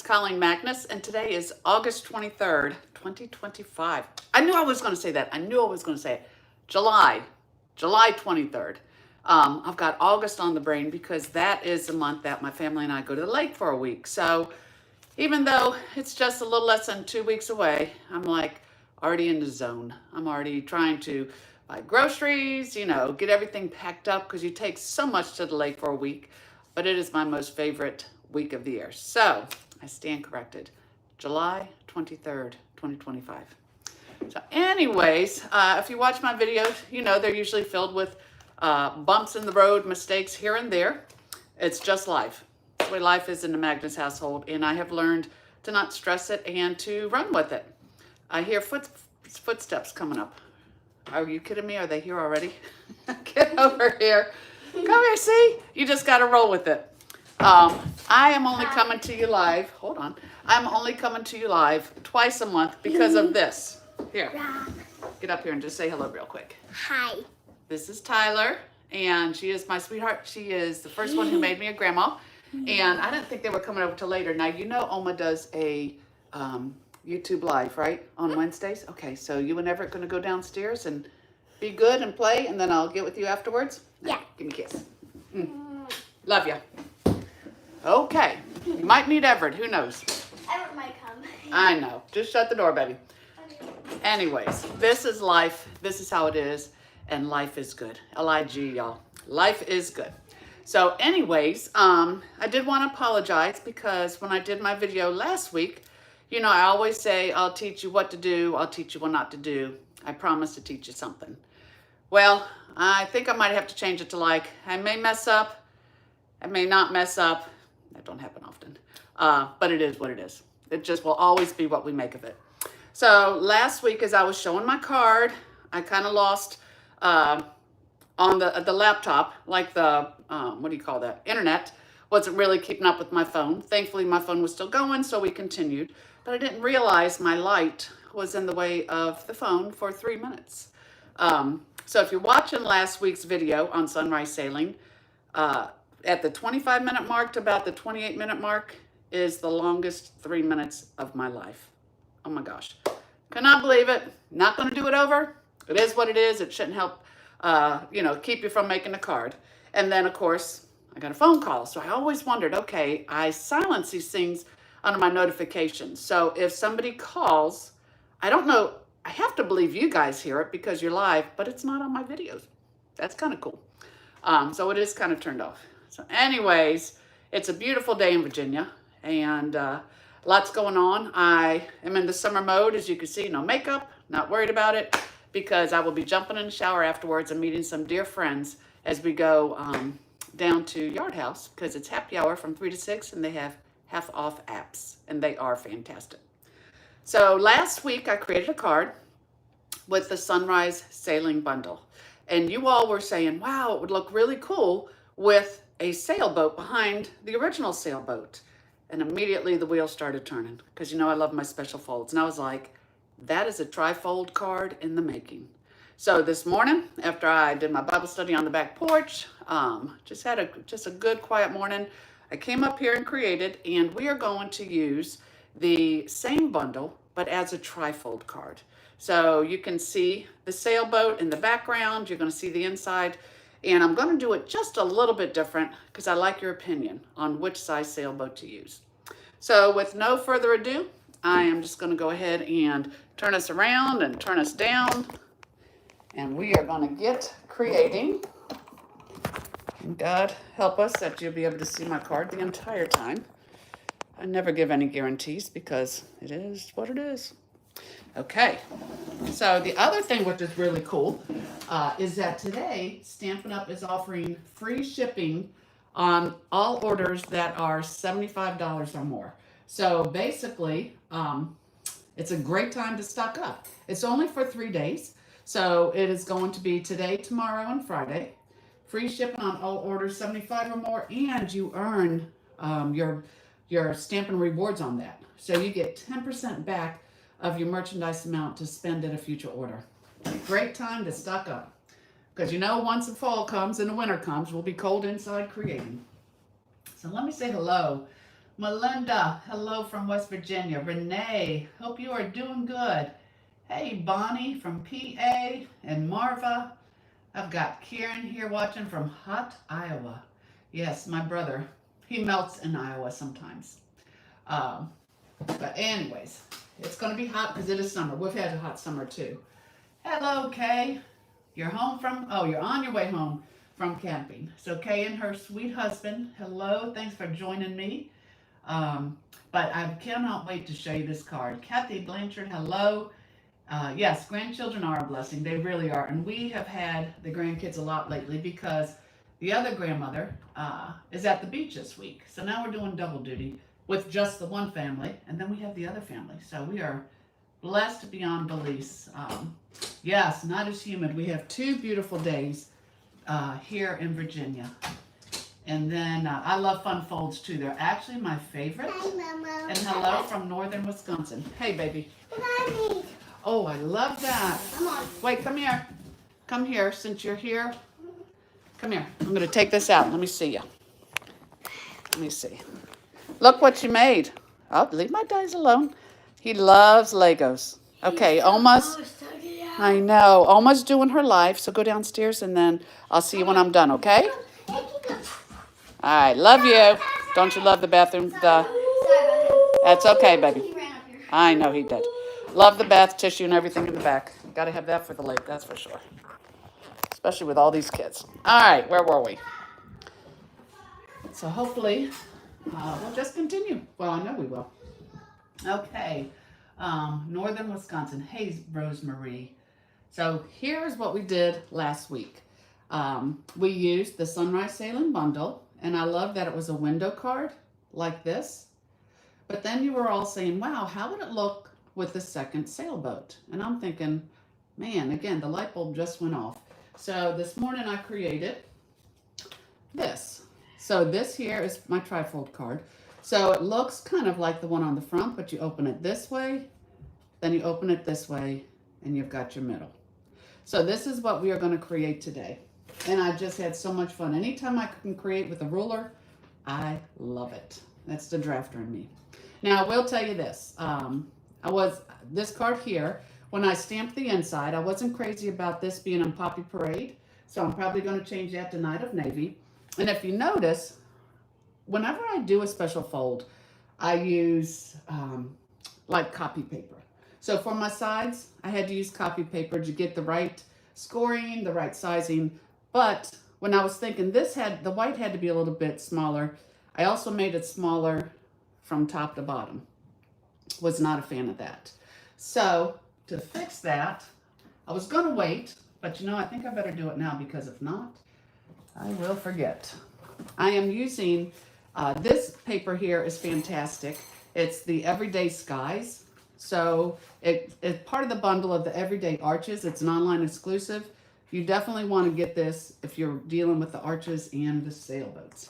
Colleen Magnus, and today is August 23rd, 2025. I knew I was going to say that. I knew I was going to say it. July 23rd. I've got August on the brain because that is the month that my family and I go to the lake for a week. So even though it's just a little less than 2 weeks away, I'm like already in the zone. I'm already trying to buy groceries, get everything packed up because you take so much to the lake for a week. But it is my most favorite week of the year. So I stand corrected. July 23rd, 2025. So anyways, if you watch my videos, they're usually filled with bumps in the road, mistakes here and there. It's just life. It's the way life is in the Magnus household, and I have learned to not stress it and to run with it. I hear footsteps coming up. Are you kidding me? Are they here already? Get over here. Come here, see? You just got to roll with it. I am only coming to you live. Hold on. I'm only coming to you live twice a month because of this. Here. Get up here and just say hello real quick. Hi. This is Tyler, and she is my sweetheart. She is the first one who made me a grandma, and I didn't think they were coming over till later. Now, Oma does a YouTube live, right, on Wednesdays? Okay, so you and Everett going to go downstairs and be good and play, and then I'll get with you afterwards? Yeah. Give me a kiss. Love you. Okay. You might meet Everett. Who knows? Everett might come. I know. Just shut the door, baby. Anyways, this is life. This is how it is. And life is good. L-I-G, y'all. Life is good. So anyways, I did want to apologize because when I did my video last week, I always say, I'll teach you what to do. I'll teach you what not to do. I promise to teach you something. Well, I think I might have to change it to I may mess up. I may not mess up. That don't happen often. But it is what it is. It just will always be what we make of it. So last week, as I was showing my card, I kind of lost on the laptop, like the, what do you call that? Internet wasn't really keeping up with my phone. Thankfully, my phone was still going, so we continued. But I didn't realize my light was in the way of the phone for 3 minutes. So if you're watching last week's video on sunrise sailing, at the 25-minute mark to about the 28-minute mark is the longest 3 minutes of my life. Oh my gosh. Cannot believe it. Not going to do it over. It is what it is. It shouldn't help, keep you from making a card. And then, of course, I got a phone call. So I always wondered, okay, I silence these things under my notifications. So if somebody calls, I don't know, I have to believe you guys hear it because you're live, but it's not on my videos. That's kind of cool. So it is kind of turned off. So anyways, it's a beautiful day in Virginia, and lots going on. I am in the summer mode, as you can see, no makeup, not worried about it, because I will be jumping in the shower afterwards and meeting some dear friends as we go down to Yard House, because it's happy hour from 3 to 6, and they have half off apps, and they are fantastic. So last week I created a card with the Sunrise Sailing Bundle, and you all were saying, wow, it would look really cool with a sailboat behind the original sailboat. And immediately the wheels started turning because I love my special folds. And I was like, that is a Trifold card in the making. So this morning, after I did my Bible study on the back porch, just had a good quiet morning, I came up here and created, and we are going to use the same bundle, but as a Trifold card. So you can see the sailboat in the background, you're going to see the inside, and I'm going to do it just a little bit different because I like your opinion on which size sailboat to use. So with no further ado, I am just going to go ahead and turn us around and turn us down, and we are going to get creating. And God help us that you'll be able to see my card the entire time. I never give any guarantees because it is what it is. Okay, so the other thing which is really cool is that today Stampin' Up! Is offering free shipping on all orders that are $75 or more. So basically, it's a great time to stock up. It's only for 3 days, so it is going to be today, tomorrow, and Friday. Free shipping on all orders 75 or more, and you earn your Stampin' Rewards on that. So you get 10% back of your merchandise amount to spend at a future order. Great time to stock up. Because once the fall comes and the winter comes, we'll be cold inside creating. So let me say hello Melinda, hello from West Virginia. Renee, hope you are doing good. Hey, Bonnie from PA and Marva. I've got Kieran here watching from hot Iowa. Yes, my brother. He melts in Iowa sometimes. But anyways, it's going to be hot because it is summer. We've had a hot summer too. Hello, Kay. You're home from, oh, you're on your way home from camping. So Kay and her sweet husband, hello. Thanks for joining me. But I cannot wait to show you this card. Kathy Blanchard, hello. Yes, grandchildren are a blessing. They really are. And we have had the grandkids a lot lately because the other grandmother is at the beach this week. So now we're doing double duty with just the one family. And then we have the other family. So we are blessed beyond beliefs. Yes, not as humid. We have 2 beautiful days here in Virginia. And then I love fun folds too. They're actually my favorite. Hi, Mama. And hello from northern Wisconsin. Hey, baby. Mommy. Oh, I love that. Come on. Wait, come here. Come here since you're here. Come here. I'm going to take this out. Let me see you. Let me see. Look what you made. Oh, leave my guys alone. He loves Legos. Okay, almost. I know. Almost doing her life. So go downstairs and then I'll see you when I'm done, okay? All right, love you. Don't you love the bathroom? That's okay, baby. I know he did. Love the bath tissue and everything in the back. Got to have that for the lake, that's for sure. Especially with all these kids. All right, where were we? So hopefully we'll just continue. Well, I know we will. Okay, northern Wisconsin. Hey, Rosemarie. So here's what we did last week. We used the Sunrise Sailing Bundle. And I love that it was a window card like this. But then you were all saying, wow, how would it look with the second sailboat? And I'm thinking, man, again, the light bulb just went off. So this morning I created this. So this here is my Trifold card. So it looks kind of like the one on the front, but you open it this way, then you open it this way, and you've got your middle. So this is what we are going to create today. And I just had so much fun. Anytime I can create with a ruler, I love it. That's the drafter in me. Now, I will tell you this. This card here, when I stamped the inside, I wasn't crazy about this being on Poppy Parade. So I'm probably going to change that to Night of Navy. And if you notice, whenever I do a special fold, I use like copy paper. So for my sides, I had to use copy paper to get the right scoring, the right sizing. But when I was thinking the white had to be a little bit smaller, I also made it smaller from top to bottom. Was not a fan of that. So to fix that, I was going to wait, but I think I better do it now because if not, I will forget. I am using, this paper here is fantastic. It's the Everyday Skies. So it's part of the bundle of the Everyday Arches. It's an online exclusive. You definitely want to get this if you're dealing with the arches and the sailboats.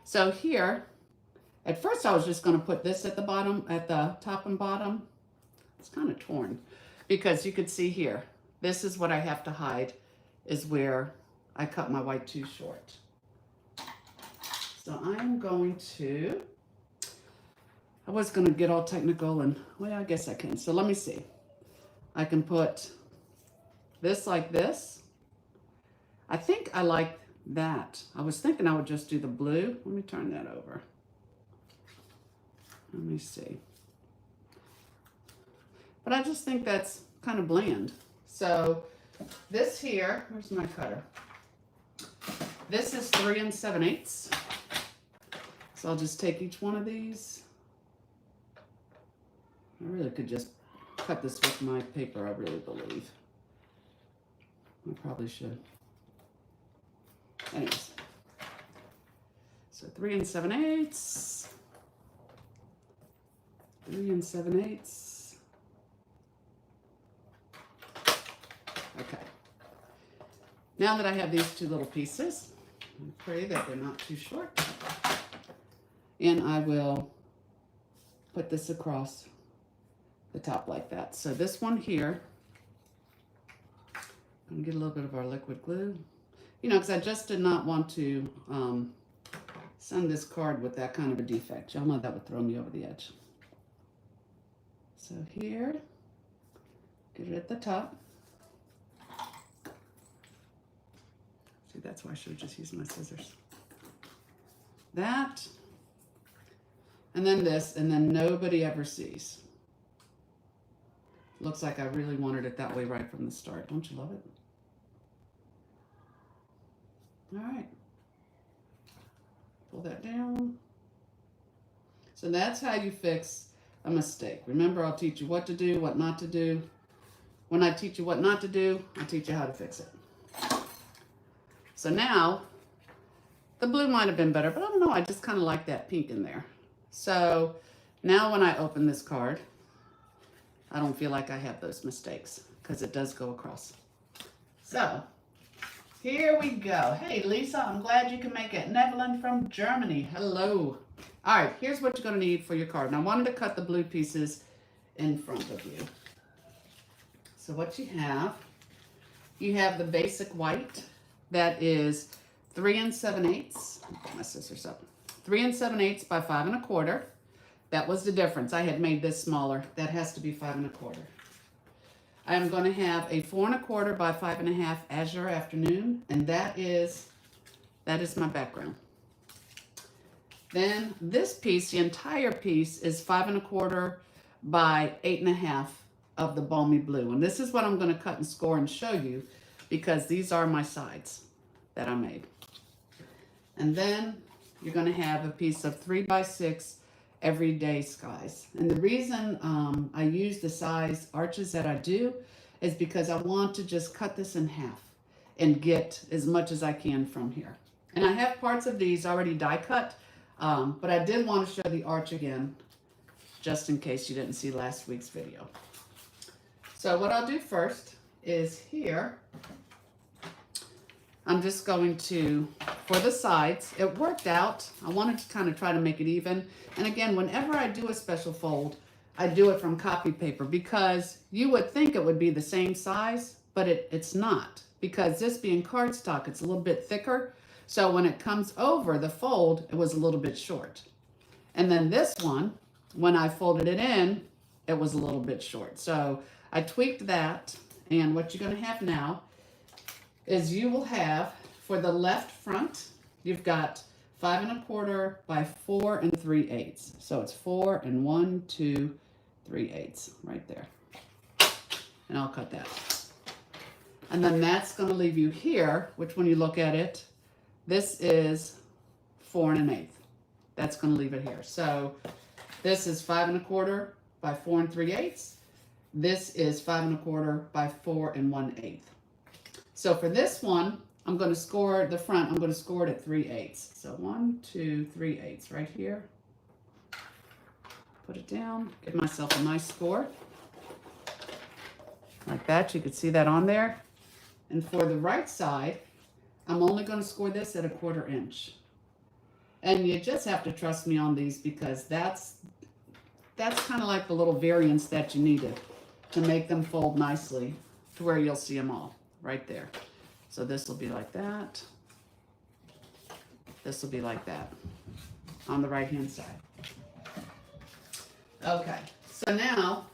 So here, at first I was just going to put this at the bottom, at the top and bottom. It's kind of torn because you could see here, this is what I have to hide, is where I cut my white too short. So I'm going to, I was going to get all technical and, well, I guess I can. So let me see. I can put this like this. I think I like that. I was thinking I would just do the blue. Let me turn that over. Let me see. But I just think that's kind of bland. So this here, where's my cutter? This is 3 7/8. So I'll just take each one of these. I really could just cut this with my paper, I really believe. I probably should. Anyways. So 3 7/8. 3 7/8. Okay. Now that I have these 2 little pieces, I pray that they're not too short. And I will put this across the top like that. So this one here, I'm gonna get a little bit of our liquid glue, because I just did not want to send this card with that kind of a defect. Y'all know that would throw me over the edge. So here, get it at the top. See, that's why I should have just used my scissors. That, and then this, and then nobody ever sees. Looks like I really wanted it that way right from the start. Don't you love it? All right. Pull that down. So that's how you fix a mistake. Remember, I'll teach you what to do, what not to do. When I teach you what not to do, I'll teach you how to fix it. So now, the blue might have been better, but I don't know, I just kind of like that pink in there. So now when I open this card, I don't feel like I have those mistakes because it does go across. So here we go. Hey, Lisa, I'm glad you can make it. Nevelyn from Germany. Hello. All right, here's what you're going to need for your card. And I wanted to cut the blue pieces in front of you. So what you have the basic white. That is 3 7/8. Put my scissors up. 3 7/8 by 5 1/4. That was the difference. I had made this smaller. That has to be 5 1/4. I am going to have a 4 1/4 by 5 1/2 Azure Afternoon, and that is my background. Then this piece, the entire piece, is 5 1/4 by 8 1/2 of the Balmy Blue. And this is what I'm going to cut and score and show you because these are my sides that I made. And then you're going to have a piece of 3 by 6 Everyday Skies. And the reason I use the size arches that I do is because I want to just cut this in half and get as much as I can from here. And I have parts of these already die cut, but I did want to show the arch again, just in case you didn't see last week's video. So what I'll do first is here, I'm just going to, for the sides, it worked out. I wanted to kind of try to make it even. And again, whenever I do a special fold, I do it from copy paper because you would think it would be the same size, but it's not. Because this being cardstock, it's a little bit thicker. So when it comes over the fold, it was a little bit short. And then this one, when I folded it in, it was a little bit short. So I tweaked that. And what you're going to have now is you will have, for the left front, you've got 5 1/4 by 4 3/8. So it's 4 1 2 3/8 right there. And I'll cut that. And then that's going to leave you here, which when you look at it, this is 4 1/8. That's going to leave it here. So this is 5 1/4 by 4 3/8. This is 5 1/4 by 4 1/8. So for this one, I'm going to score the front. I'm going to score it at 3/8. So 1 2 3/8 right here. Put it down. Give myself a nice score. Like that. You could see that on there. And for the right side, I'm only going to score this at 1/4 inch. And you just have to trust me on these because that's kind of like the little variance that you needed to make them fold nicely to where you'll see them all right there. So this will be like that. This will be like that on the right hand side. Okay, so now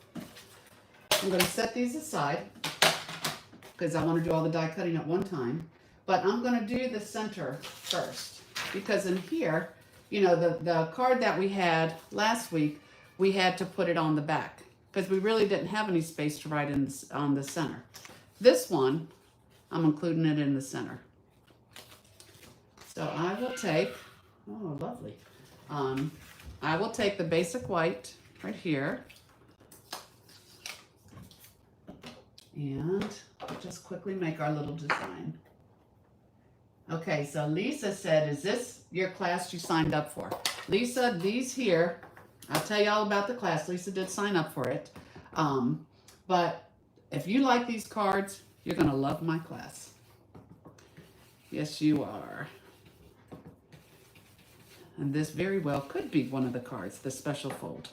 I'm going to set these aside because I want to do all the die cutting at one time. But I'm going to do the center first because in here, you know, the card that we had last week, we had to put it on the back because we really didn't have any space to write in on the center. This one, I'm including it in the center. So I will take, oh, lovely. I will take the basic white right here. And just quickly make our little design. Okay, so Lisa said, is this your class you signed up for? Lisa, these here, I'll tell you all about the class. Lisa did sign up for it. But if you like these cards, you're going to love my class. Yes, you are. And this very well could be one of the cards, the special fold.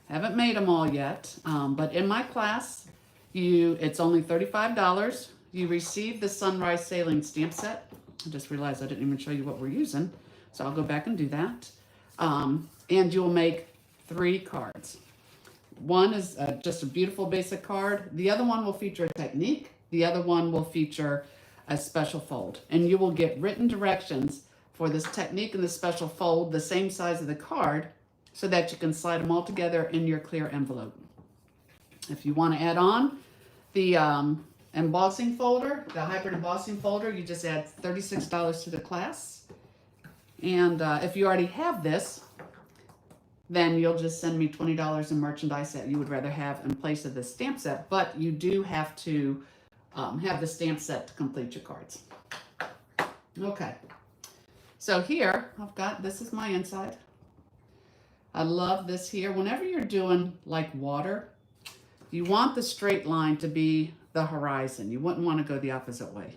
Haven't made them all yet, but in my class, it's only $35. You receive the Sunrise Sailing stamp set, I just realized I didn't even show you what we're using. So I'll go back and do that. And you'll make 3 cards. One is just a beautiful basic card. The other one will feature a technique. The other one will feature a special fold. And you will get written directions for this technique and the special fold, the same size of the card, so that you can slide them all together in your clear envelope. If you want to add on the embossing folder, the hybrid embossing folder, you just add $36 to the class. And if you already have this, then you'll just send me $20 in merchandise that you would rather have in place of the stamp set. But you do have to have the stamp set to complete your cards. Okay. So here, I've got, this is my inside. I love this here. Whenever you're doing like water, you want the straight line to be the horizon. You wouldn't want to go the opposite way.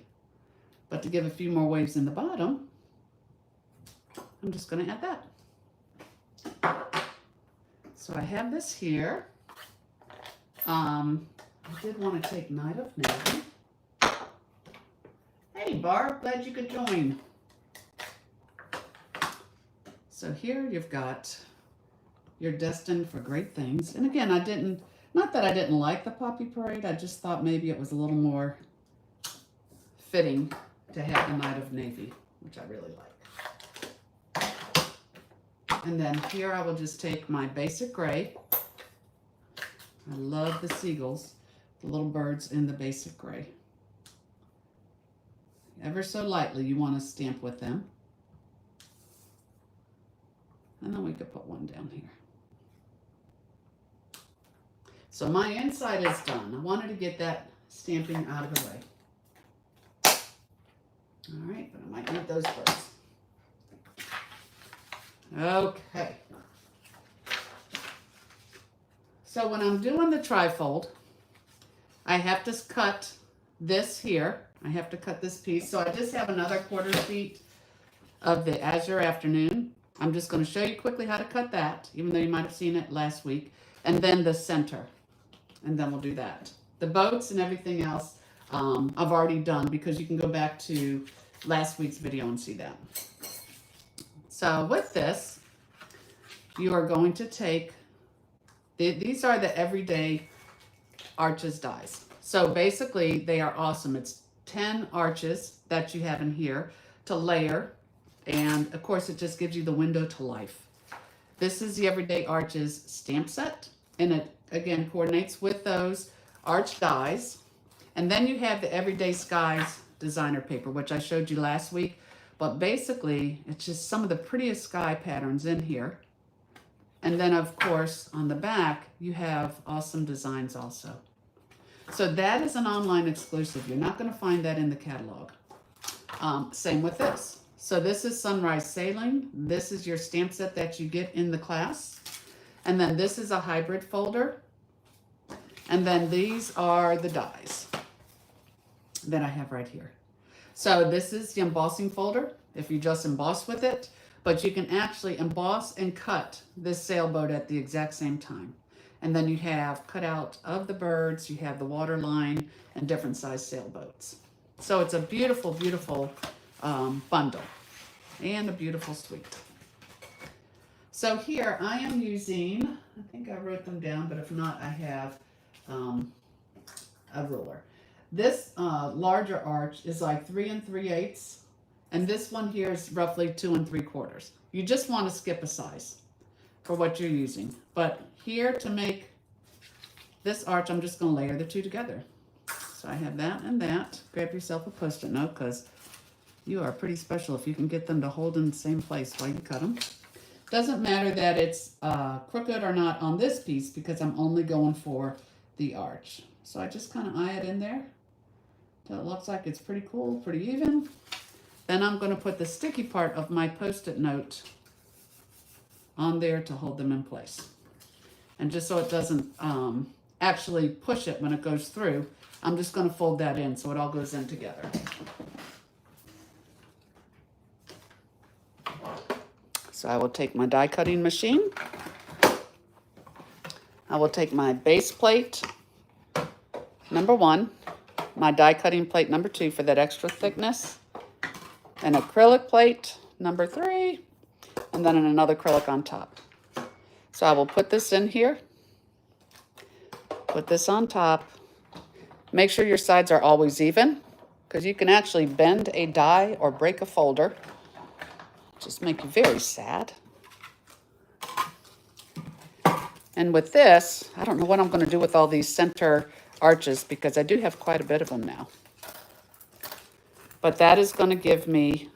But to give a few more waves in the bottom, I'm just going to add that. So I have this here. I did want to take Night of Navy. Hey Barb, glad you could join. So here you've got You're Destined for Great Things. And again, not that I didn't like the Poppy Parade, I just thought maybe it was a little more fitting to have the Night of Navy, which I really like. And then here I will just take my basic gray. I love the seagulls, the little birds in the basic gray. Ever so lightly you want to stamp with them. And then we could put one down here. So my inside is done. I wanted to get that stamping out of the way. All right, but I might need those birds. Okay. So when I'm doing the trifold, I have to cut this here. I have to cut this piece. So I just have another 1/4 feet of the Azure Afternoon. I'm just going to show you quickly how to cut that, even though you might have seen it last week. And then the center. And then we'll do that. The boats and everything else I've already done, because you can go back to last week's video and see that. So with this, you are going to take, these are the Everyday Arches dies. So basically they are awesome. It's 10 arches that you have in here to layer. And of course it just gives you the window to life. This is the Everyday Arches stamp set. And it again coordinates with those arch dies. And then you have the Everyday Skies designer paper, which I showed you last week. But basically, it's just some of the prettiest sky patterns in here. And then, of course, on the back, you have awesome designs also. So that is an online exclusive. You're not going to find that in the catalog. Same with this. So this is Sunrise Sailing. This is your stamp set that you get in the class. And then this is a hybrid folder. And then these are the dies that I have right here. So this is the embossing folder, if you just emboss with it, but you can actually emboss and cut this sailboat at the exact same time. And then you have cutout of the birds, you have the water line, and different size sailboats. So it's a beautiful, beautiful bundle and a beautiful suite. So here I am using, I think I wrote them down, but if not, I have a ruler. This larger arch is like 3 3/8, and this one here is roughly 2 3/4. You just want to skip a size for what you're using. But here to make this arch, I'm just going to layer the two together. So I have that and that. Grab yourself a Post-it note, because you are pretty special if you can get them to hold in the same place while you cut them. Doesn't matter that it's crooked or not on this piece, because I'm only going for the arch. So I just kind of eye it in there till it looks like it's pretty cool, pretty even. Then I'm going to put the sticky part of my Post-it note on there to hold them in place. And just so it doesn't actually push it when it goes through, I'm just going to fold that in so it all goes in together. So I will take my die cutting machine. I will take my base plate, number 1, my die cutting plate number 2 for that extra thickness, an acrylic plate, number 3, and then another acrylic on top. So I will put this in here, put this on top. Make sure your sides are always even, because you can actually bend a die or break a folder. Just make you very sad. And with this, I don't know what I'm going to do with all these center arches, because I do have quite a bit of them now. But that is going to give me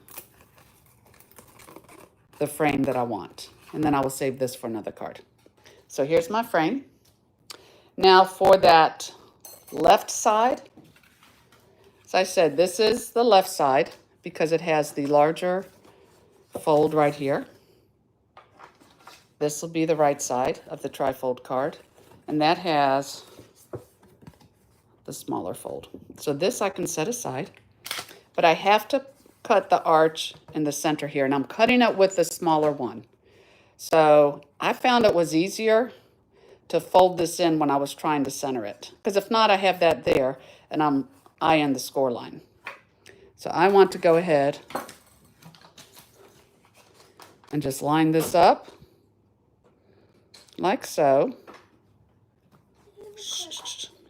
the frame that I want. And then I will save this for another card. So here's my frame. Now for that left side, as I said, this is the left side because it has the larger fold right here. This will be the right side of the trifold card, and that has the smaller fold. So this I can set aside, but I have to cut the arch in the center here, and I'm cutting it with the smaller one. So I found it was easier to fold this in when I was trying to center it, because if not, I have that there, and I'm eyeing the score line. So I want to go ahead and just line this up like so.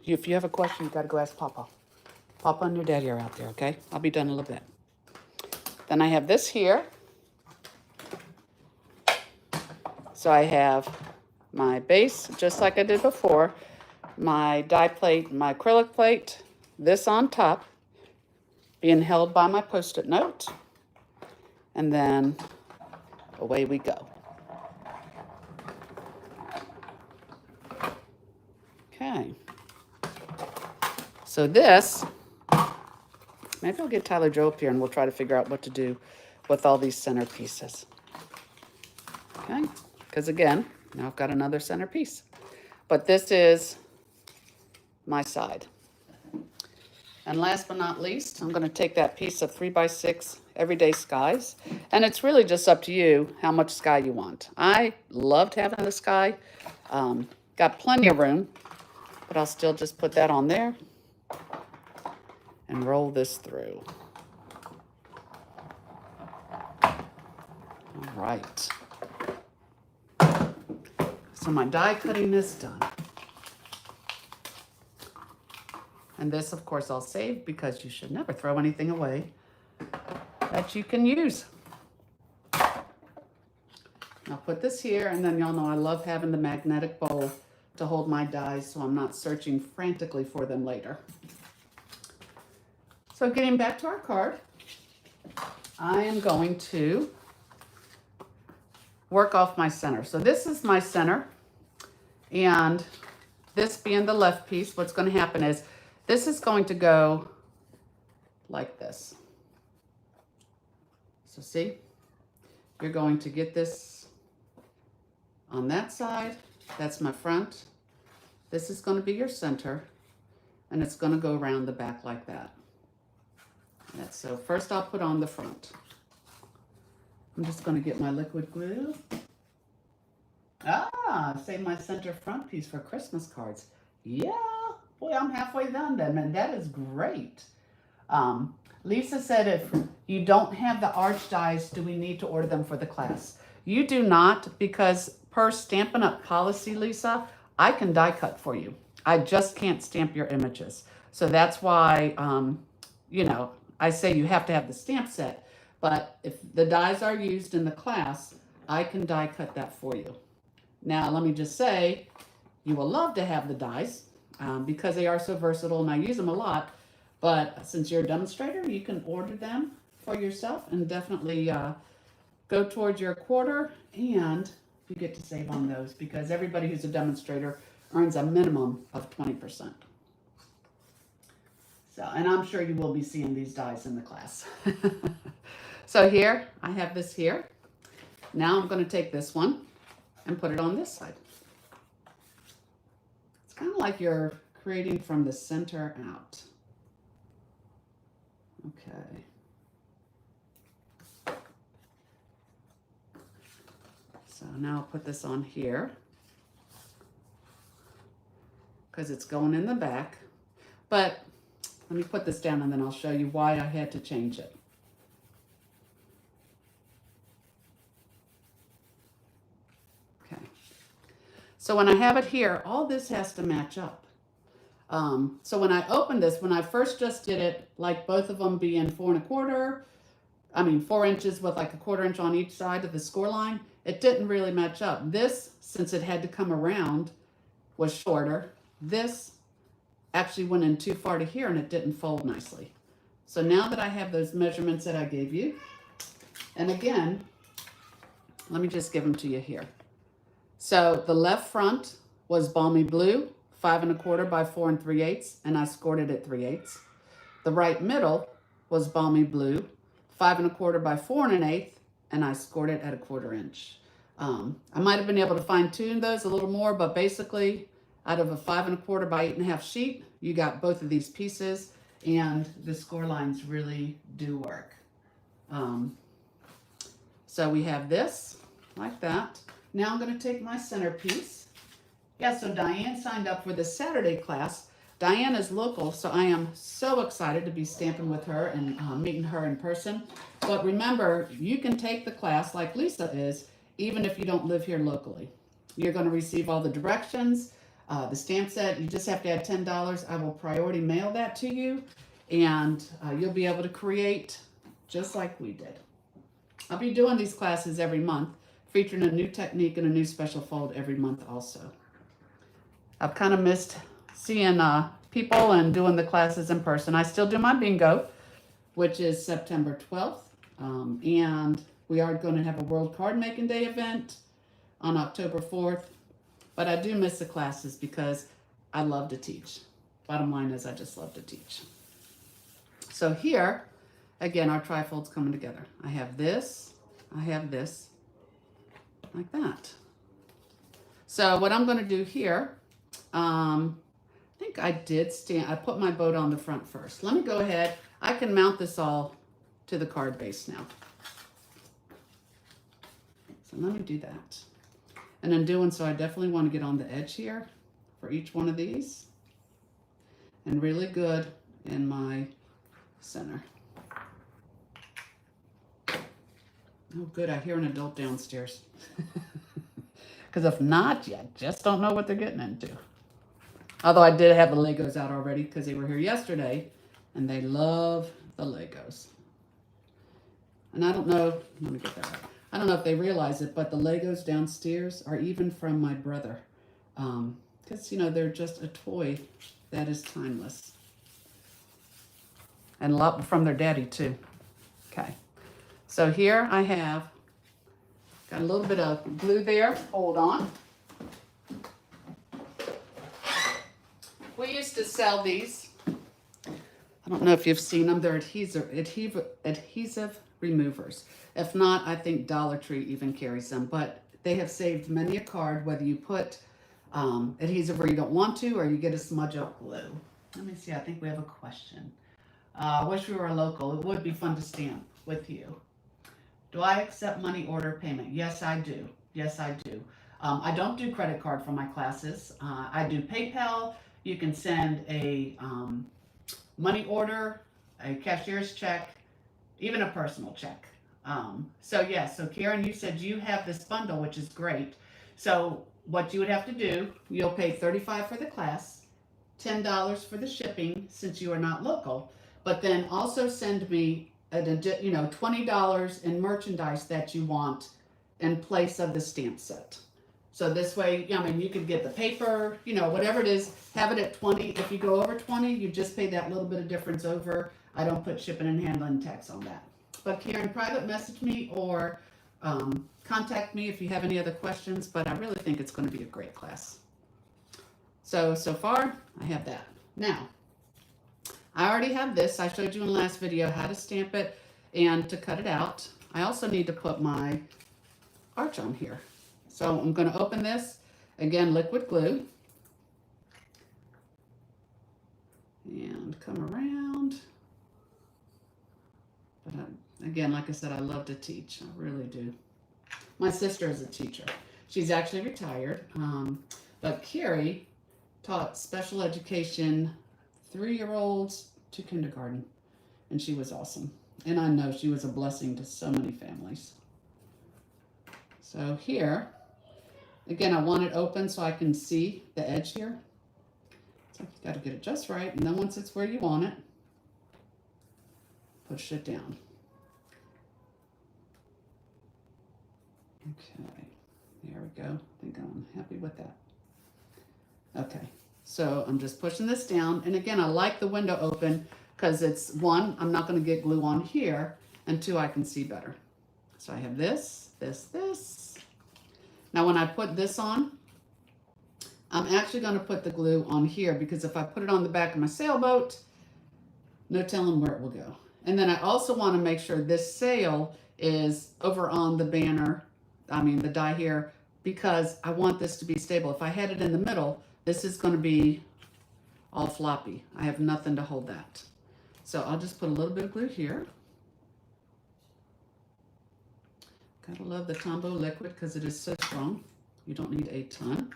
If you have a question, you got to go ask Papa. Papa and your daddy are out there, okay? I'll be done in a little bit. Then I have this here. So I have my base, just like I did before, my die plate, my acrylic plate, this on top, being held by my Post-it note, and then away we go. Okay. So this, maybe I'll get Tyler Joe up here and we'll try to figure out what to do with all these center pieces. Okay, because again, now I've got another center piece. But this is my side. And last but not least, I'm going to take that piece of 3x6 Everyday Skies. And it's really just up to you how much sky you want. I loved having the sky. Got plenty of room, but I'll still just put that on there and roll this through. All right. So my die cutting is done. And this, of course, I'll save because you should never throw anything away that you can use. I'll put this here, and then y'all know I love having the magnetic bowl to hold my dies so I'm not searching frantically for them later. So getting back to our card, I am going to work off my center. So this is my center, and this being the left piece, what's going to happen is this is going to go like this. So see, you're going to get this on that side. That's my front. This is going to be your center, and it's going to go around the back like that. So first I'll put on the front. I'm just going to get my liquid glue. Save my center front piece for Christmas cards. Yeah, boy, I'm halfway done then, and that is great. Lisa said, if you don't have the arch dies, do we need to order them for the class? You do not, because per Stampin' Up! Policy, Lisa, I can die cut for you. I just can't stamp your images. So that's why, you know, I say you have to have the stamp set. But if the dies are used in the class, I can die cut that for you. Now, let me just say, you will love to have the dies because they are so versatile and I use them a lot. But since you're a demonstrator, you can order them for yourself and definitely go towards your quarter, and you get to save on those because everybody who's a demonstrator earns a minimum of 20%. So, and I'm sure you will be seeing these dies in the class. So here, I have this here. Now I'm going to take this one and put it on this side. It's kind of like you're creating from the center out. Okay. So now I'll put this on here because it's going in the back. But let me put this down and then I'll show you why I had to change it. So when I have it here, all this has to match up. So when I opened this, when I first just did it, like both of them being 4 inches with like a 1/4 inch on each side of the score line, it didn't really match up. This, since it had to come around, was shorter. This actually went in too far to here and it didn't fold nicely. So now that I have those measurements that I gave you, and again, let me just give them to you here. So the left front was balmy blue, 5 1/4 by 4 3/8, and I scored it at 3/8. The right middle was balmy blue, 5 1/4 by 4 1/8, and I scored it at a 1/4 inch. I might have been able to fine tune those a little more, but basically out of a 5 1/4 by 8 1/2 sheet, you got both of these pieces, and the score lines really do work. So we have this like that. Now I'm going to take my centerpiece. Yeah, so Diane signed up for the Saturday class. Diane is local, so I am so excited to be stamping with her and meeting her in person. But remember, you can take the class like Lisa is, even if you don't live here locally. You're going to receive all the directions, the stamp set. You just have to add $10. I will priority mail that to you, and you'll be able to create just like we did. I'll be doing these classes every month, featuring a new technique and a new special fold every month also. I've kind of missed seeing people and doing the classes in person. I still do my bingo, which is September 12th. And we are going to have a World Card Making Day event on October 4th. But I do miss the classes because I love to teach. Bottom line is I just love to teach. So here, again, our trifold's coming together. I have this, like that. So what I'm going to do here, I think I put my boat on the front first. Let me go ahead. I can mount this all to the card base now. So let me do that. And in doing so, I definitely want to get on the edge here for each one of these. And really good in my center. Oh, good. I hear an adult downstairs. Because if not, you just don't know what they're getting into. Although I did have the Legos out already because they were here yesterday, and they love the Legos. And I don't know, let me get that right. I don't know if they realize it, but the Legos downstairs are even from my brother. Because, you know, they're just a toy that is timeless. And a lot from their daddy, too. Okay. So here I have got a little bit of glue there. Hold on. We used to sell these. I don't know if you've seen them. They're adhesive removers. If not, I think Dollar Tree even carries them. But they have saved many a card, whether you put adhesive where you don't want to, or you get a smudge of glue. Let me see. I think we have a question. Wish we were local. It would be fun to stamp with you. Do I accept money order payment? Yes, I do. Yes, I do. I don't do credit card for my classes. I do PayPal. You can send a money order, a cashier's check, even a personal check. So Karen, you said you have this bundle, which is great. So what you would have to do, you'll pay $35 for the class, $10 for the shipping since you are not local, but then also send me $20 in merchandise that you want in place of the stamp set. So this way, I mean, you could get the paper, whatever it is, have it at 20. If you go over 20, you just pay that little bit of difference over. I don't put shipping and handling tax on that. But Karen, private message me or contact me if you have any other questions, but I really think it's going to be a great class. So far, I have that. Now, I already have this. I showed you in the last video how to stamp it and to cut it out. I also need to put my arch on here. So I'm going to open this, again, liquid glue, and come around. But again, like I said, I love to teach. I really do. My sister is a teacher. She's actually retired, but Carrie taught special education 3-year-olds to kindergarten, and she was awesome. And I know she was a blessing to so many families. So here, Again, I want it open so I can see the edge here. So you got to get it just right. And then once it's where you want it, push it down. Okay, there we go. I think I'm happy with that. Okay, so I'm just pushing this down. And again, I like the window open because it's one, I'm not going to get glue on here, and two, I can see better. So I have this, this. Now when I put this on, I'm actually going to put the glue on here because if I put it on the back of my sailboat, no telling where it will go. And then I also want to make sure this sail is over on the banner, the die here, because I want this to be stable. If I had it in the middle, this is going to be all floppy. I have nothing to hold that. So I'll just put a little bit of glue here. Gotta love the Tombow liquid because it is so strong. You don't need a ton.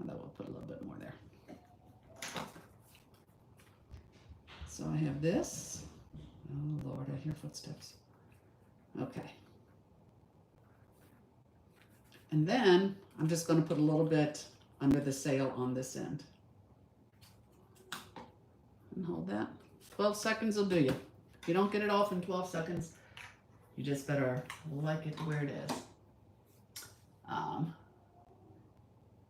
Although we'll put a little bit more there. So I have this. Oh Lord, I hear footsteps. Okay. And then I'm just going to put a little bit under the sail on this end. And hold that. 12 seconds will do you. If you don't get it off in 12 seconds, you just better like it where it is.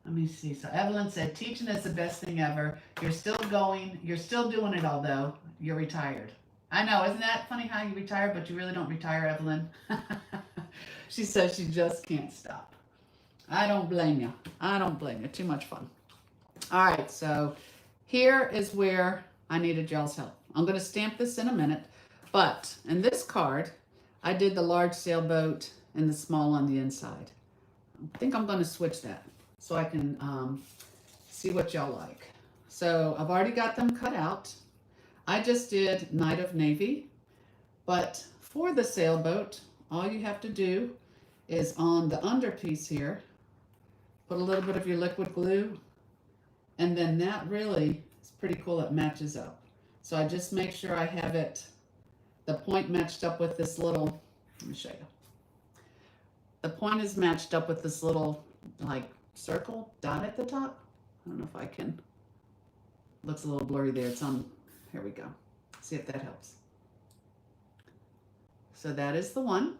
Let me see. So Evelyn said, teaching is the best thing ever. You're still going. You're still doing it, although you're retired. I know. Isn't that funny how you retire, but you really don't retire, Evelyn? She says she just can't stop. I don't blame you. I don't blame you. Too much fun. All right. So here is where I needed y'all's help. I'm going to stamp this in a minute. But in this card, I did the large sailboat and the small on the inside. I think I'm going to switch that so I can see what y'all like. So I've already got them cut out. I just did Night of Navy, but for the sailboat, all you have to do is on the underpiece here, put a little bit of your liquid glue, and then that really is pretty cool. It matches up. So I just make sure I have it, the point matched up with this little, let me show you. The point is matched up with this little like circle dot at the top. I don't know if I can, looks a little blurry there. It's on, here we go. See if that helps. So that is the one.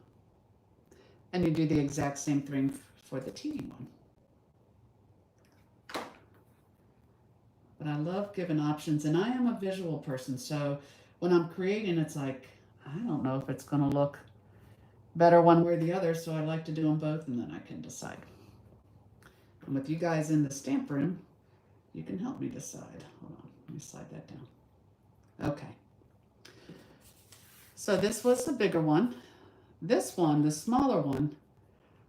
And you do the exact same thing for the teeny one. But I love giving options, and I am a visual person. So when I'm creating, it's like, I don't know if it's going to look better one way or the other. So I like to do them both, and then I can decide. And with you guys in the stamp room, you can help me decide. Hold on, let me slide that down. Okay. So this was the bigger one. This one, the smaller one,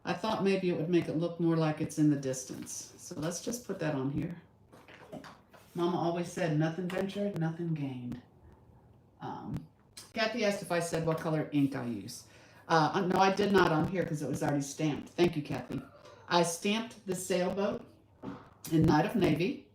I thought maybe it would make it look more like it's in the distance. So let's just put that on here. Mama always said, nothing ventured, nothing gained. Kathy asked if I said what color ink I use. No, I did not on here because it was already stamped. Thank you, Kathy. I stamped the sailboat in Night of Navy.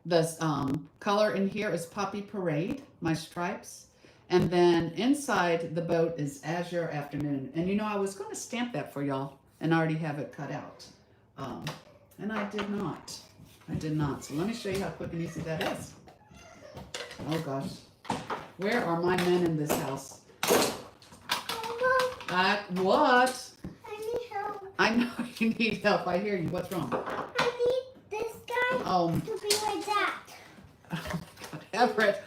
The color in here is Poppy Parade, my stripes. And then inside the boat is Azure Afternoon. And you know, I was going to stamp that for y'all and already have it cut out. And I did not. I did not. So let me show you how quick and easy that is. Oh gosh. Where are my men in this house? What? I need help. I know you need help. I hear you. What's wrong? I need this guy to be like that. Oh, God, Everett.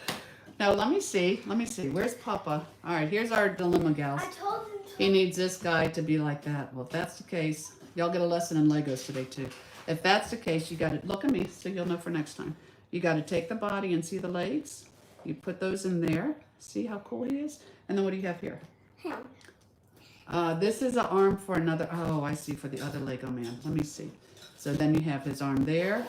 Now, let me see. Let me see. Where's Papa? All right, here's our dilemma, gals. I told him to. He needs this guy to be like that. Well, if that's the case, y'all get a lesson in Legos today, too. If that's the case, you got to look at me so you'll know for next time. You got to take the body and see the legs. You put those in there. See how cool he is? And then what do you have here? Him. This is an arm for another. Oh, I see, for the other Lego man. Let me see. So then you have his arm there.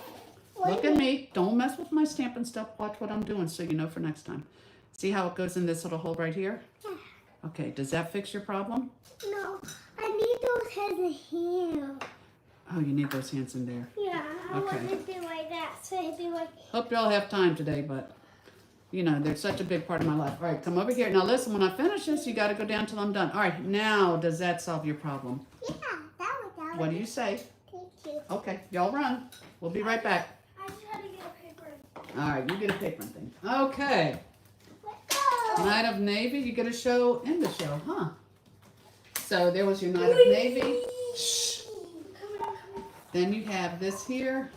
Look at me. Don't mess with my stamping stuff. Watch what I'm doing so you know for next time. See how it goes in this little hole right here? Yeah. Okay, does that fix your problem? No, I need those hands in here. Oh, you need those hands in there. Yeah, I Okay. want it to be like that. So it'd be like. Hope y'all have time today, but you know, they're such a big part of my life. All right, come over here. Now listen, when I finish this, you got to go down till I'm done. All right, now does that solve your problem? Yeah, that was. What do you say? Thank you. Okay, y'all run. We'll be right back. I just had to get a paper. All right, you get a paper and thing. Okay. Let's go. Night of Navy, you get a show in the show, huh? So there was your Night of Navy. Shh. Then you have this here.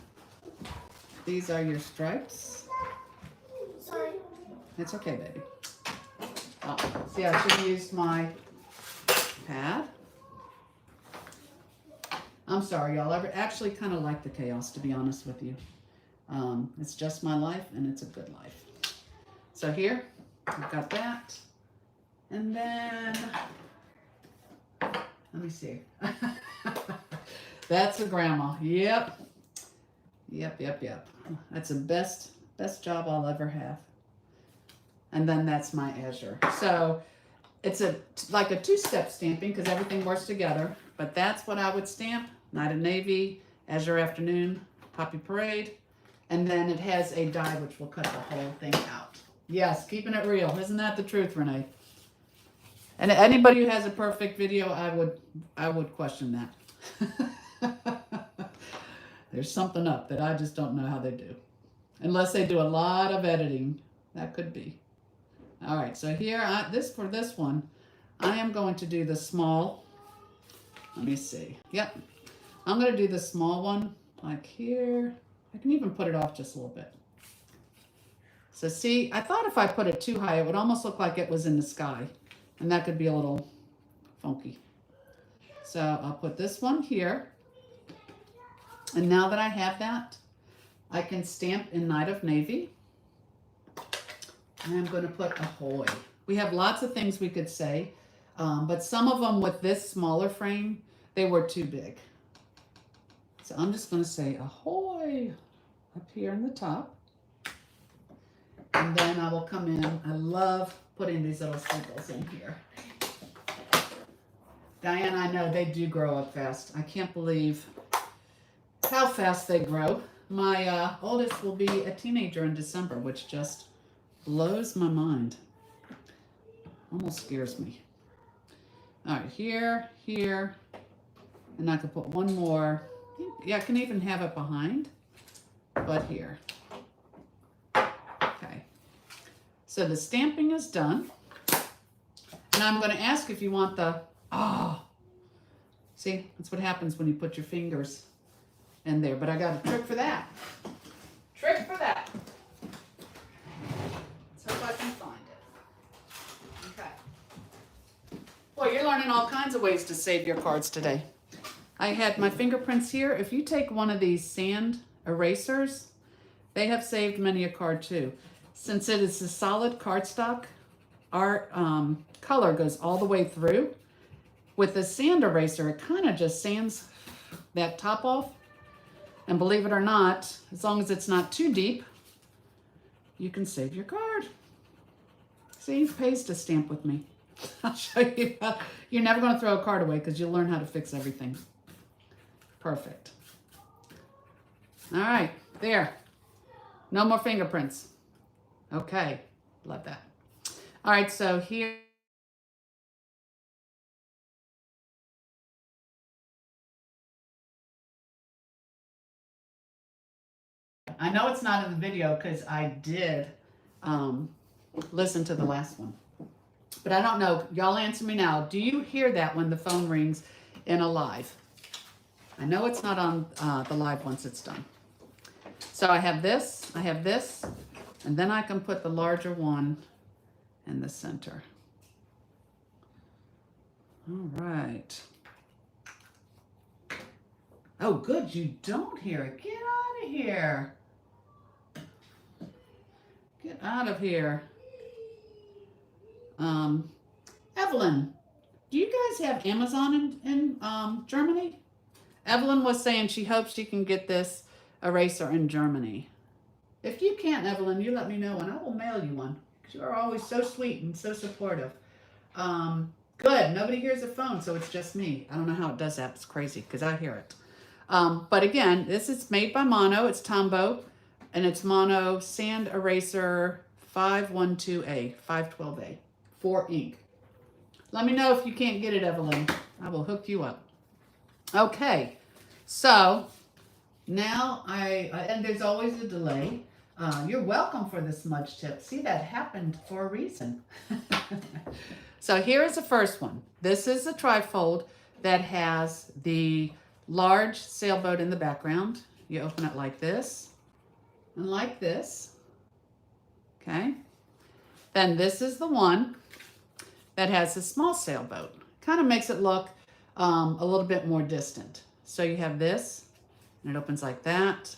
These are your stripes. Sorry. It's okay, baby. Oh, see, I should have used my pad. I'm sorry, y'all. I actually kind of like the chaos, to be honest with you. It's just my life, and it's a good life. So here, I've got that. And then, let me see. That's a grandma. Yep. Yep. That's the best job I'll ever have. And then that's my Azure. So it's like a two-step stamping because everything works together. But that's what I would stamp. Night of Navy, Azure Afternoon, Poppy Parade. And then it has a die which will cut the whole thing out. Yes, keeping it real. Isn't that the truth, Renee? And anybody who has a perfect video, I would question that. There's something up that I just don't know how they do. Unless they do a lot of editing. That could be. All right, so here, for this one, I am going to do the small. Let me see. Yep. I'm going to do the small one, like here. I can even put it off just a little bit. So see, I thought if I put it too high, it would almost look like it was in the sky. And that could be a little funky. So I'll put this one here. And now that I have that, I can stamp in Night of Navy. And I'm going to put ahoy. We have lots of things we could say, but some of them with this smaller frame, they were too big. So I'm just going to say ahoy up here in the top. And then I will come in. I love putting these little sprinkles in here. Diane, I know they do grow up fast. I can't believe how fast they grow. My oldest will be a teenager in December, which just blows my mind. Almost scares me. All right, here, and I could put one more. Yeah, I can even have it behind, but here. Okay. So the stamping is done. And I'm going to ask if you want the, see, that's what happens when you put your fingers in there. But I got a trick for that. Let's hope I can find it. Okay. Boy, you're learning all kinds of ways to save your cards today. I had my fingerprints here. If you take one of these sand erasers, they have saved many a card too. Since it is a solid cardstock, our color goes all the way through. With the sand eraser, it kind of just sands that top off. And believe it or not, as long as it's not too deep, you can save your card. See, it pays to stamp with me. I'll show you how. You're never going to throw a card away because you'll learn how to fix everything. Perfect. All right, there. No more fingerprints. Okay, love that. All right, so here. I know it's not in the video because I did listen to the last one. But I don't know. Y'all answer me now. Do you hear that when the phone rings in a live? I know it's not on the live once it's done. So I have this, and then I can put the larger one in the center. All right. Oh, good. You don't hear it. Get out of here. Get out of here. Evelyn, do you guys have Amazon in Germany? Evelyn was saying she hopes she can get this eraser in Germany. If you can't, Evelyn, you let me know and I will mail you one. You are always so sweet and so supportive. Good. Nobody hears the phone, so it's just me. I don't know how it does that. It's crazy because I hear it. But again, this is made by Mono. It's Tombow, and it's Mono Sand Eraser 512A, 512A, 4 ink. Let me know if you can't get it, Evelyn. I will hook you up. Okay, so Now and there's always a delay. You're welcome for the smudge tip. See, that happened for a reason. So here is the first one. This is a trifold that has the large sailboat in the background. You open it like this and like this. Okay. Then this is the one that has the small sailboat. Kind of makes it look a little bit more distant. So you have this, and it opens like that,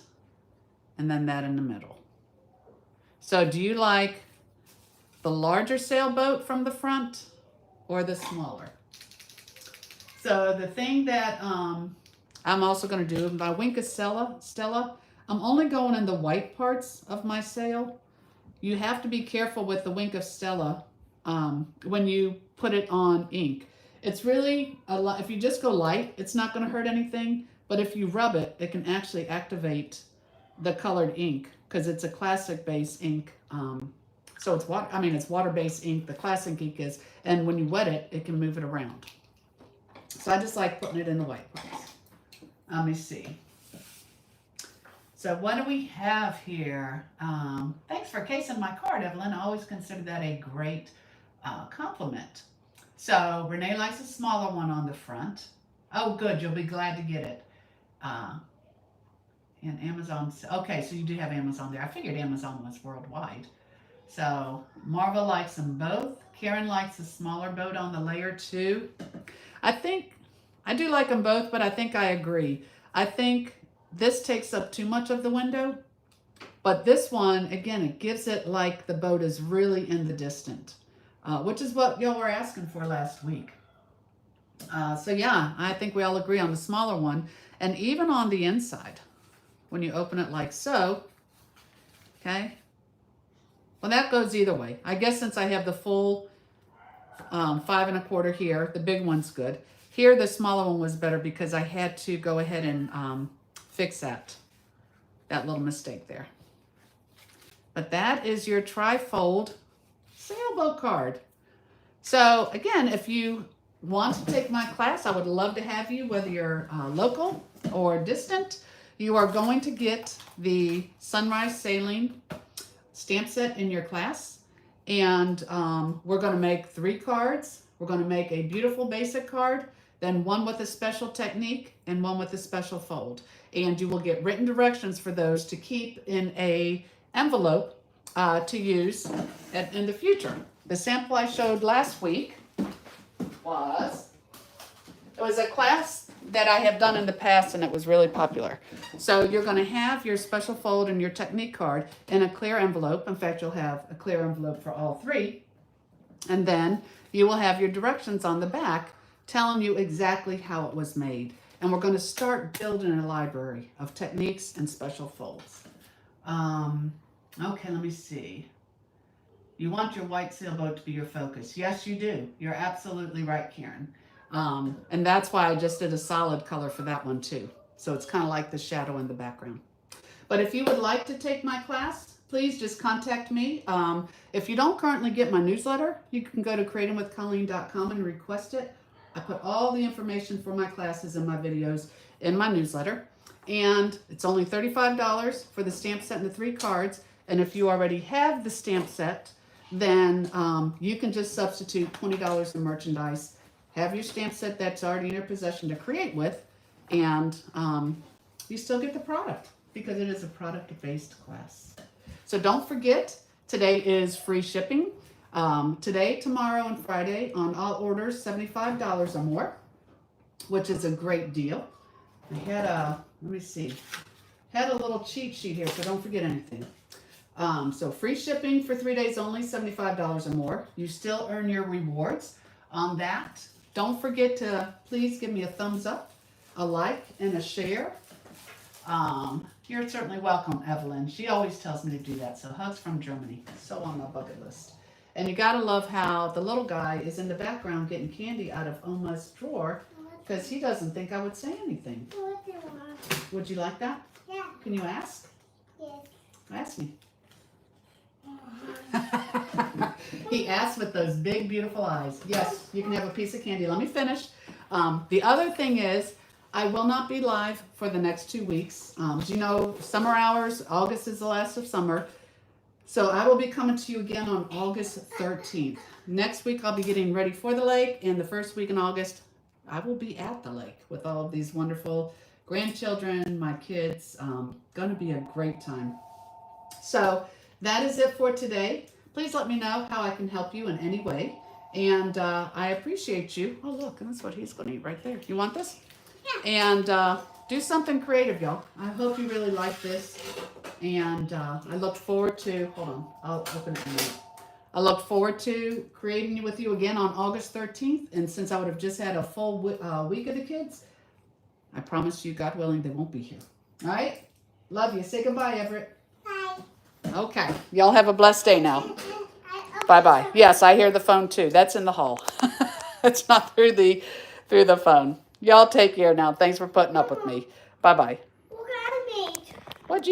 and then that in the middle. So do you like the larger sailboat from the front or the smaller? So the thing that I'm also going to do, my wink of Stella, I'm only going in the white parts of my sail. You have to be careful with the wink of Stella when you put it on ink. It's really a lot. If you just go light, it's not going to hurt anything. But if you rub it, it can actually activate the colored ink because it's a classic base ink. So it's water. I mean, it's water-based ink. The classic ink is, and when you wet it, it can move it around. So I just like putting it in the white parts. Let me see. So what do we have here? Thanks for casing my card, Evelyn. I always consider that a great compliment. So Renee likes a smaller one on the front. Oh, good. You'll be glad to get it. And Amazon. Okay, so you do have Amazon there. I figured Amazon was worldwide. So Marva likes them both. Karen likes a smaller boat on the layer 2. I do like them both, but I think I agree. I think this takes up too much of the window, but this one, again, it gives it like the boat is really in the distant, which is what y'all were asking for last week. So yeah, I think we all agree on the smaller one. And even on the inside, when you open it like so, okay, well, that goes either way. I guess since I have the full 5 1/4 here, the big one's good. Here, the smaller one was better because I had to go ahead and fix that little mistake there. But that is your trifold sailboat card. So again, if you want to take my class, I would love to have you, whether you're local or distant. You are going to get the Sunrise Sailing stamp set in your class. And we're going to make 3 cards. We're going to make a beautiful basic card, then one with a special technique and one with a special fold. And you will get written directions for those to keep in a envelope to use in the future. The sample I showed last week it was a class that I have done in the past, and it was really popular. So you're going to have your special fold and your technique card in a clear envelope. In fact, you'll have a clear envelope for all 3. And then you will have your directions on the back telling you exactly how it was made. And we're going to start building a library of techniques and special folds. Okay, let me see. You want your white sailboat to be your focus. Yes, you do. You're absolutely right, Karen. And that's why I just did a solid color for that one too. So it's kind of like the shadow in the background. But if you would like to take my class, please just contact me. If you don't currently get my newsletter, you can go to creatingwithcolleen.com and request it. I put all the information for my classes and my videos in my newsletter. And it's only $35 for the stamp set and the 3 cards. And if you already have the stamp set, then you can just substitute $20 in merchandise, have your stamp set that's already in your possession to create with, and you still get the product because it is a product-based class. So don't forget, today is free shipping. Today, tomorrow, and Friday on all orders $75 or more, which is a great deal. I had let me see, had a little cheat sheet here, so don't forget anything. So free shipping for 3 days only, $75 or more. You still earn your rewards on that. Don't forget to please give me a thumbs up, a like, and a share. You're certainly welcome, Evelyn. She always tells me to do that. So hugs from Germany. So on my bucket list. And you gotta love how the little guy is in the background getting candy out of Oma's drawer because he doesn't think I would say anything. Would you like that? Yeah. Can you ask? Yes. Ask me. He asked with those big, beautiful eyes. Yes, you can have a piece of candy. Let me finish. The other thing is, I will not be live for the next 2 weeks. As you know, summer hours, August is the last of summer. So I will be coming to you again on August 13th. Next week, I'll be getting ready for the lake. And the first week in August, I will be at the lake with all of these wonderful grandchildren, my kids. Going to be a great time. So that is it for today. Please let me know how I can help you in any way. And I appreciate you. Oh, look, that's what he's going to eat right there. You want this? Yeah. And do something creative, y'all. I hope you really like this. And I look forward to, hold on, I'll open it in a minute. I look forward to creating with you again on August 13th. And since I would have just had a full week of the kids, I promise you, God willing, they won't be here. All right? Love you. Say goodbye, Everett. Bye. Okay. Y'all have a blessed day now. Bye-bye. Yes, I hear the phone too. That's in the hall. It's not through the phone. Y'all take care now. Thanks for putting up with me. Bye-bye.